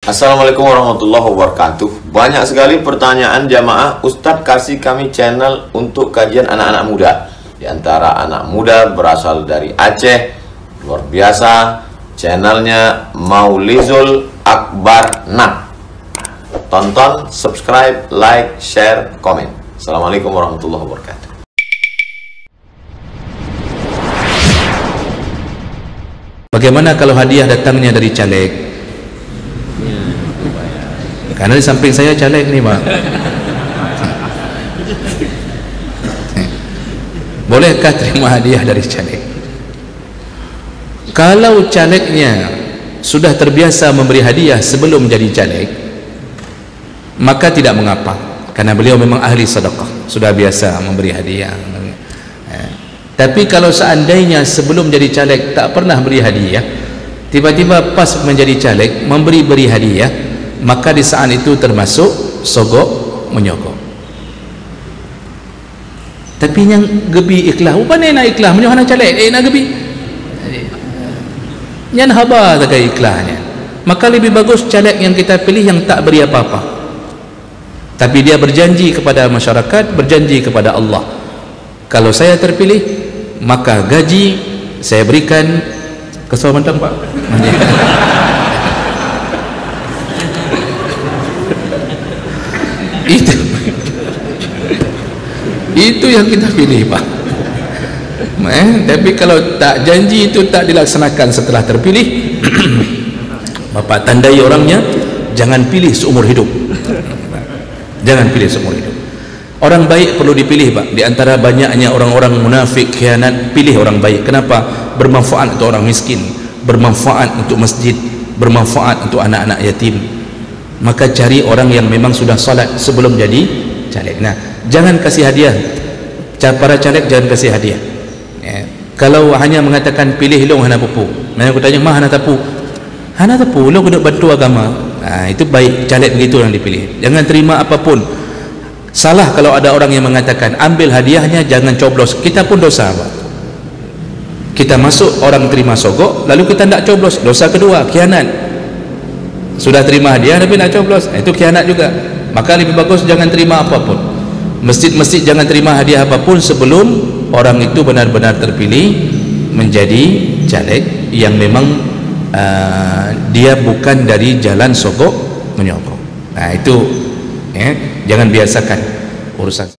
Assalamualaikum warahmatullahi wabarakatuh. Banyak sekali pertanyaan jamaah, Ustadz kasih kami channel untuk kajian anak-anak muda. Di antara anak muda berasal dari Aceh, luar biasa, channelnya Maulizul Akbar Nak. Tonton, subscribe, like, share, komen. Assalamualaikum warahmatullahi wabarakatuh. Bagaimana kalau hadiah datangnya dari caleg? Karena di samping saya caleg nih, Pak. Bolehkah terima hadiah dari caleg? Kalau calegnya sudah terbiasa memberi hadiah sebelum jadi caleg, maka tidak mengapa, karena beliau memang ahli sedekah, sudah biasa memberi hadiah. Tapi kalau seandainya sebelum jadi caleg tak pernah beri hadiah, tiba-tiba pas menjadi caleg beri hadiah, maka di saat itu termasuk sogok menyogok. Tapi yang gebi ikhlas, upanya nak ikhlas menyohana caleg, nak gebi yang haba tak ikhlasnya. Maka lebih bagus caleg yang kita pilih yang tak beri apa-apa, tapi dia berjanji kepada masyarakat, berjanji kepada Allah, kalau saya terpilih maka gaji saya berikan ke Sumatera, Pak. Itu yang kita pilih, Pak. Tapi kalau tak janji itu tak dilaksanakan setelah terpilih, Bapak tandai orangnya, jangan pilih seumur hidup. Jangan pilih seumur hidup. Orang baik perlu dipilih, Pak. Di antara banyaknya orang-orang munafik, khianat, pilih orang baik. Kenapa? Bermanfaat untuk orang miskin, bermanfaat untuk masjid, bermanfaat untuk anak-anak yatim. Maka cari orang yang memang sudah salat sebelum jadi caleg. Nah, jangan kasih hadiah. Para caleg jangan kasih hadiah. Kalau hanya mengatakan pilih long hana pupu, mana aku tanya mah hana tapu, hana tapu long kena bantu agama. Nah, itu baik, caleg begitu yang dipilih. Jangan terima apapun. Salah kalau ada orang yang mengatakan ambil hadiahnya jangan coblos. Kita pun dosa, Pak. Kita masuk orang terima sogok lalu kita tidak coblos, dosa kedua, khianat. Sudah terima hadiah tapi tidak coblos, itu khianat juga. Maka lebih bagus jangan terima apapun. Masjid-masjid jangan terima hadiah apapun sebelum orang itu benar-benar terpilih menjadi caleg yang memang dia bukan dari jalan sogok menyogok. Nah itu jangan biasakan urusan